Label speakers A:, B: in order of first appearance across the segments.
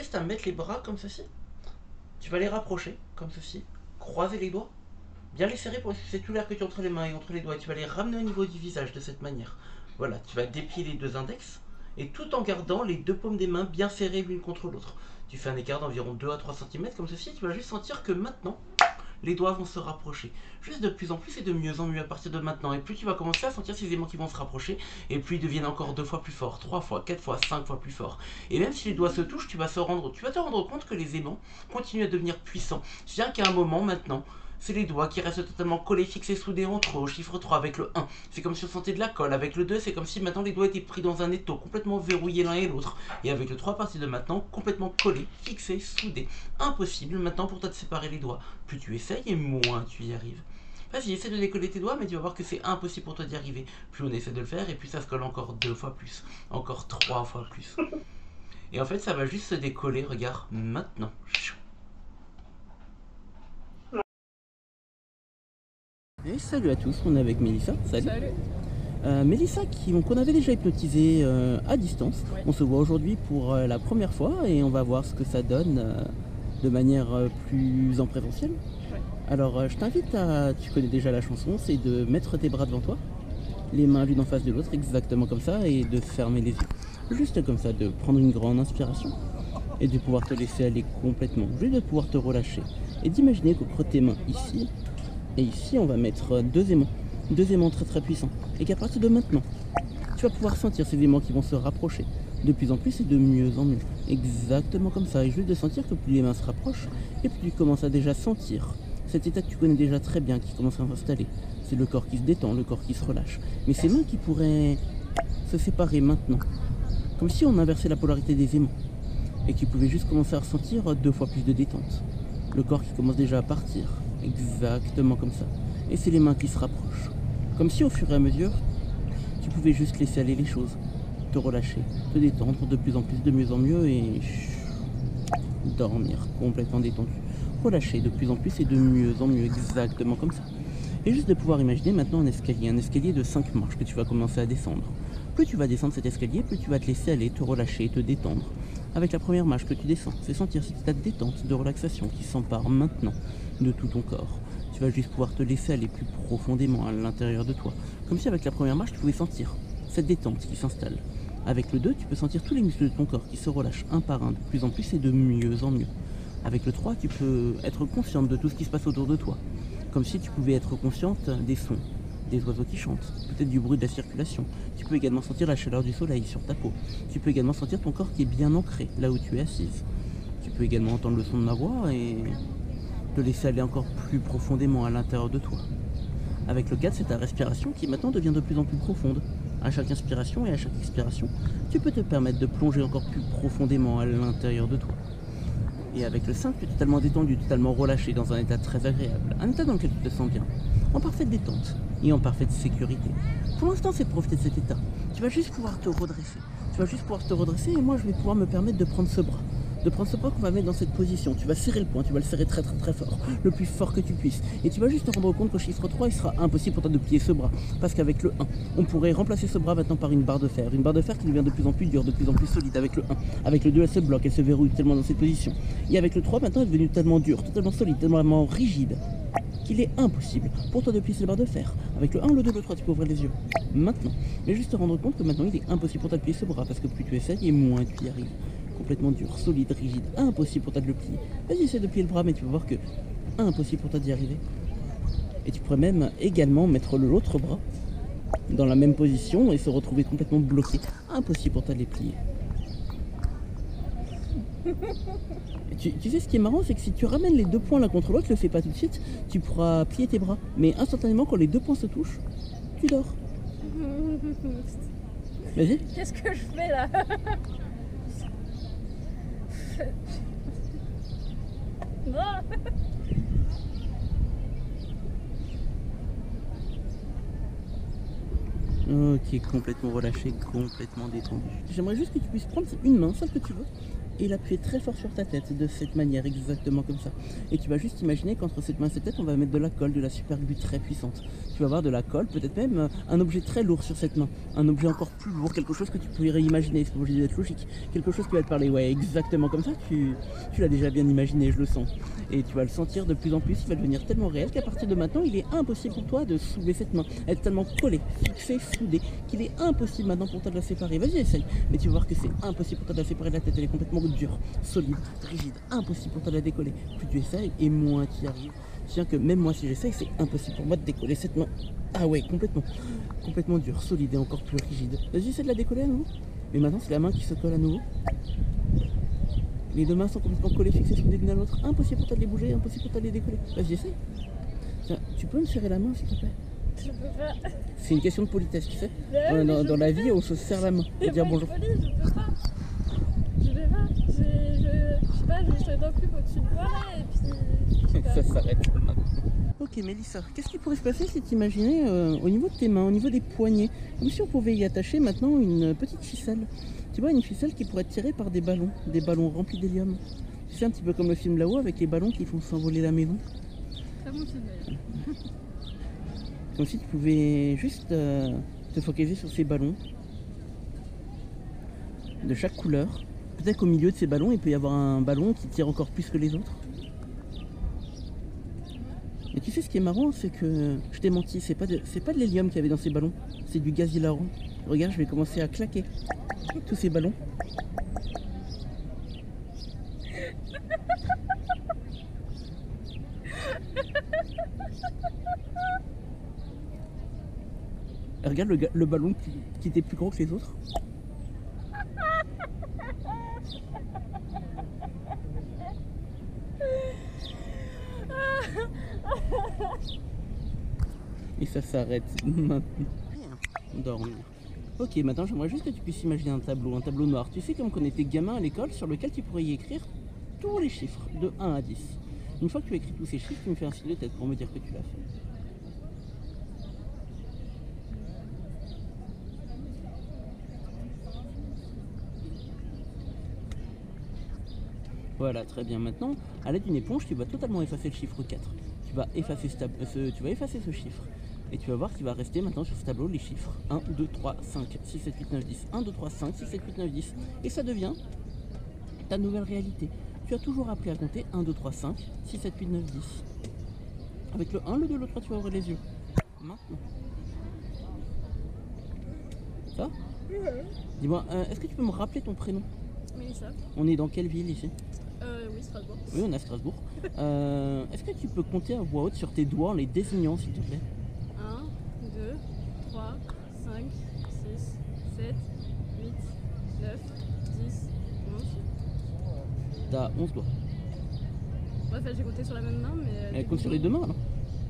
A: juste à mettre les bras comme ceci. Tu vas les rapprocher comme ceci, croiser les doigts, bien les serrer pour expulser tout l'air que tu as entre les mains et entre les doigts. Tu vas les ramener au niveau du visage de cette manière. Voilà, tu vas déplier les deux index et tout en gardant les deux paumes des mains bien serrées l'une contre l'autre. Tu fais un écart d'environ 2 à 3 cm comme ceci. Tu vas juste sentir que maintenant, les doigts vont se rapprocher. Juste de plus en plus et de mieux en mieux à partir de maintenant. Et plus tu vas commencer à sentir ces aimants qui vont se rapprocher, et plus ils deviennent encore 2 fois plus forts, 3 fois, 4 fois, 5 fois plus forts. Et même si les doigts se touchent, tu vas te rendre compte que les aimants continuent à devenir puissants. Bien qu'à un moment maintenant, c'est les doigts qui restent totalement collés, fixés, soudés entre eux, au chiffre 3 avec le 1. C'est comme si on sentait de la colle. Avec le 2, c'est comme si maintenant les doigts étaient pris dans un étau, complètement verrouillés l'un et l'autre. Et avec le 3, à partir de maintenant, complètement collés, fixés, soudés. Impossible maintenant pour toi de séparer les doigts. Plus tu essayes et moins tu y arrives. Vas-y, essaie de décoller tes doigts, mais tu vas voir que c'est impossible pour toi d'y arriver. Plus on essaie de le faire, et plus ça se colle encore 2 fois plus, encore 3 fois plus. Et en fait, ça va juste se décoller, regarde, maintenant. Et salut à tous, on est avec Mélissa. Salut. Mélissa qu'on avait déjà hypnotisé à distance. Ouais. On se voit aujourd'hui pour la première fois et on va voir ce que ça donne de manière plus en présentiel. Ouais. Alors je t'invite à, tu connais déjà la chanson, c'est de mettre tes bras devant toi, les mains l'une en face de l'autre, exactement comme ça, et de fermer les yeux. Juste comme ça, de prendre une grande inspiration et de pouvoir te laisser aller complètement, juste de pouvoir te relâcher. Et d'imaginer qu'au creux de tes mains, ici, et ici on va mettre deux aimants très très puissants. Et qu'à partir de maintenant, tu vas pouvoir sentir ces aimants qui vont se rapprocher de plus en plus et de mieux en mieux. Exactement comme ça. Et juste de sentir que plus les mains se rapprochent, et plus tu commences à déjà sentir cet état que tu connais déjà très bien qui commence à s'installer. C'est le corps qui se détend, le corps qui se relâche. Mais ces mains qui pourraient se séparer maintenant. Comme si on inversait la polarité des aimants. Et qui pouvaient juste commencer à ressentir 2 fois plus de détente. Le corps qui commence déjà à partir. Exactement comme ça. Et c'est les mains qui se rapprochent. Comme si au fur et à mesure, tu pouvais juste laisser aller les choses. Te relâcher, te détendre de plus en plus, de mieux en mieux et dormir complètement détendu. Relâcher de plus en plus et de mieux en mieux, exactement comme ça. Et juste de pouvoir imaginer maintenant un escalier de 5 marches que tu vas commencer à descendre. Plus tu vas descendre cet escalier, plus tu vas te laisser aller, te relâcher, te détendre. Avec la première marche que tu descends, c'est sentir cet état de détente, de relaxation qui s'empare maintenant de tout ton corps. Tu vas juste pouvoir te laisser aller plus profondément à l'intérieur de toi. Comme si avec la première marche, tu pouvais sentir cette détente qui s'installe. Avec le 2, tu peux sentir tous les muscles de ton corps qui se relâchent un par un, de plus en plus et de mieux en mieux. Avec le 3, tu peux être consciente de tout ce qui se passe autour de toi. Comme si tu pouvais être consciente des sons, des oiseaux qui chantent, peut-être du bruit de la circulation. Tu peux également sentir la chaleur du soleil sur ta peau. Tu peux également sentir ton corps qui est bien ancré, là où tu es assise. Tu peux également entendre le son de ma voix et te laisser aller encore plus profondément à l'intérieur de toi. Avec le 4, c'est ta respiration qui maintenant devient de plus en plus profonde. À chaque inspiration et à chaque expiration, tu peux te permettre de plonger encore plus profondément à l'intérieur de toi. Et avec le 5, tu es totalement détendu, totalement relâché dans un état très agréable. Un état dans lequel tu te sens bien, en parfaite détente et en parfaite sécurité. Pour l'instant, c'est de profiter de cet état. Tu vas juste pouvoir te redresser. Tu vas juste pouvoir te redresser et moi, je vais pouvoir me permettre de prendre ce bras. De prendre ce bras qu'on va mettre dans cette position. Tu vas serrer le poing, tu vas le serrer très très très fort, le plus fort que tu puisses. Et tu vas juste te rendre compte qu'au chiffre 3, il sera impossible pour toi de plier ce bras. Parce qu'avec le 1, on pourrait remplacer ce bras maintenant par une barre de fer. Une barre de fer qui devient de plus en plus dure, de plus en plus solide avec le 1. Avec le 2, elle se bloque, elle se verrouille tellement dans cette position. Et avec le 3, maintenant, elle est devenue tellement dure, totalement solide, tellement rigide, qu'il est impossible pour toi de plier cette barre de fer. Avec le 1, le 2, le 3, tu peux ouvrir les yeux. Maintenant. Mais juste te rendre compte que maintenant, il est impossible pour toi de plier ce bras. Parce que plus tu essayes, et moins tu y arrives. Complètement dur, solide, rigide, impossible pour toi de le plier. Vas-y, essaie de plier le bras, mais tu vas voir que impossible pour toi d'y arriver. Et tu pourrais même également mettre l'autre bras dans la même position et se retrouver complètement bloqué. Impossible pour toi de les plier. Et tu sais ce qui est marrant, c'est que si tu ramènes les 2 points l'un contre l'autre, le fais pas tout de suite, tu pourras plier tes bras. Mais instantanément, quand les 2 points se touchent, tu dors. Vas-y.
B: Qu'est-ce que je fais là?
A: Ok, complètement relâché, complètement détendu. J'aimerais juste que tu puisses prendre une main, celle que tu veux, et l'appuyer très fort sur ta tête, de cette manière, exactement comme ça. Et tu vas juste imaginer qu'entre cette main et cette tête, on va mettre de la colle, de la super glue très puissante. Tu vas avoir de la colle, peut-être même un objet très lourd sur cette main, un objet encore plus lourd, quelque chose que tu pourrais imaginer, c'est obligé d'être logique, quelque chose qui va te parler, ouais, exactement comme ça, tu l'as déjà bien imaginé, je le sens. Et tu vas le sentir de plus en plus, il va devenir tellement réel qu'à partir de maintenant, il est impossible pour toi de soulever cette main, elle est tellement collée, fixée, soudée, qu'il est impossible maintenant pour toi de la séparer. Vas-y, essaye, mais tu vas voir que c'est impossible pour toi de la séparer de la tête, elle est complètement dure, solide, rigide, impossible pour toi de la décoller. Plus tu essayes, et moins tu y arrives. Tiens que même moi si j'essaye, c'est impossible pour moi de décoller cette main. Ah ouais, complètement dure, solide et encore plus rigide. Vas-y, essaie de la décoller à nouveau. Mais maintenant c'est la main qui se colle à nouveau. Les deux mains sont complètement collées, fixées soudées l'une à l'autre. Impossible pour toi de les bouger, impossible pour toi de les décoller. Vas-y, essaye. Tiens, tu peux me serrer la main s'il te plaît?
B: Je peux pas.
A: C'est une question de politesse, tu sais. Dans la vie, on se serre la main pour dire bonjour.
B: Je peux pas. Je vais pas. Je sais pas, je serai dans le cul au-dessus de moi là et puis.
A: Ça s'arrête. Ok Mélissa, qu'est-ce qui pourrait se passer si tu imaginais au niveau de tes mains, au niveau des poignets, comme si on pouvait y attacher maintenant une petite ficelle. Tu vois, une ficelle qui pourrait être tirée par des ballons remplis d'hélium. Tu sais, un petit peu comme le film là-haut avec les ballons qui font s'envoler la maison.
B: Très bon film d'ailleurs.
A: Comme si tu pouvais juste te focaliser sur ces ballons de chaque couleur. Peut-être qu'au milieu de ces ballons, il peut y avoir un ballon qui tire encore plus que les autres. Et tu sais ce qui est marrant, c'est que je t'ai menti, c'est pas de l'hélium qu'il y avait dans ces ballons, c'est du gaz hilarant. Regarde, je vais commencer à claquer tous ces ballons. Et regarde le ballon qui était plus gros que les autres. Et ça s'arrête maintenant. Dormir. Ok, maintenant j'aimerais juste que tu puisses imaginer un tableau noir. Tu sais, comme quand on était gamin à l'école, sur lequel tu pourrais y écrire tous les chiffres, de 1 à 10. Une fois que tu as écrit tous ces chiffres, tu me fais un signe de tête pour me dire que tu l'as fait. Voilà, très bien. Maintenant, à l'aide d'une éponge, tu vas totalement effacer le chiffre 4. Tu vas effacer ce chiffre. Et tu vas voir qu'il va rester maintenant sur ce tableau les chiffres 1, 2, 3, 5, 6, 7, 8, 9, 10. 1, 2, 3, 5, 6, 7, 8, 9, 10. Et ça devient ta nouvelle réalité. Tu as toujours appris à compter 1, 2, 3, 5, 6, 7, 8, 9, 10. Avec le 1, le 2, le 3, tu vas ouvrir les yeux. Maintenant. Ça? Dis-moi, est-ce que tu peux me rappeler ton prénom?
B: Mélissa.
A: On est dans quelle ville ici?
B: Oui, Strasbourg.
A: Oui, on est à Strasbourg. Est-ce que tu peux compter à voix haute sur tes doigts en les désignant, s'il te plaît?
B: 1, 2, 3, 5, 6, 7, 8, 9, 10, 11.
A: T'as 11 doigts.
B: Ouais, enfin, j'ai compté sur la même main, mais.
A: Elle compte sur les deux mains, alors?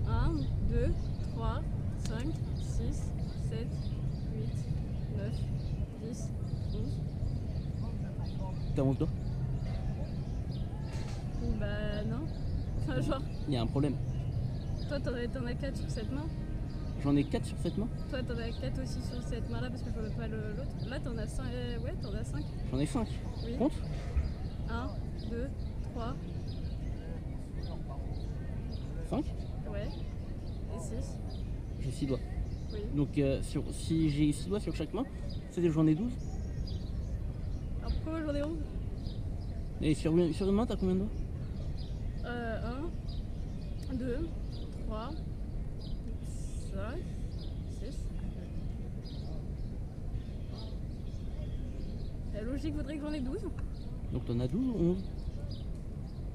B: 1, 2, 3, 5, 6, 7, 8, 9, 10, 11.
A: T'as 11 doigts?
B: Bah non. Enfin, genre,
A: Il y a un problème.
B: toi t'en as 4 sur cette main.
A: J'en ai 4 sur cette main.
B: Toi t'en as 4 aussi sur cette main là parce que je vois pas l'autre. Là t'en as 5. Ouais, t'en as 5.
A: J'en ai 5.
B: Oui.
A: Compte.
B: 1, 2, 3.
A: 5.
B: Ouais. Et 6.
A: J'ai 6 doigts.
B: Oui.
A: Donc si j'ai 6 doigts sur chaque main, c'est-à-dire j'en ai 12.
B: Alors pourquoi j'en ai 11?
A: Et sur une main, t'as combien de doigts?
B: 1, 2, 3, 5, 6. La logique voudrait que j'en ai 12.
A: Donc t'en as 12 ou 11?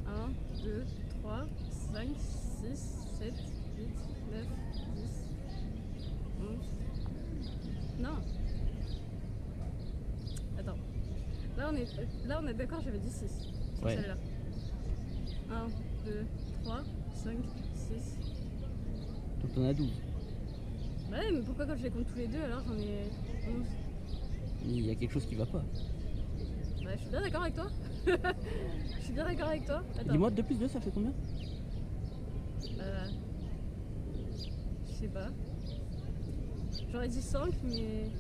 B: 1, 2, 3, 5, 6, 7, 8, 9, 10, 11. Non. Attends. Là on est d'accord, j'avais dit 6. Sur
A: Ouais.
B: celle-là. 1, 2, 3, 5, 6.
A: Donc t'en as 12.
B: Bah ouais, mais pourquoi quand je les compte tous les deux alors j'en ai 11?
A: Il y a quelque chose qui va pas.
B: Bah je suis bien d'accord avec toi. Je suis bien d'accord avec toi. Attends.
A: Dis-moi, 2 plus 2, ça fait combien?
B: Je sais pas. J'aurais dit 5, mais.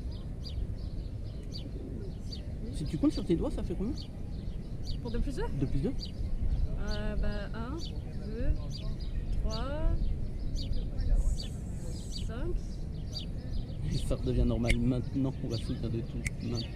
A: Si tu comptes sur tes doigts, ça fait combien?
B: Pour 2 plus 2
A: 2 plus 2?
B: Bah 1, 2, 3, 5.
A: Ça redevient normal maintenant, on va se souvenir de tout. Maintenant.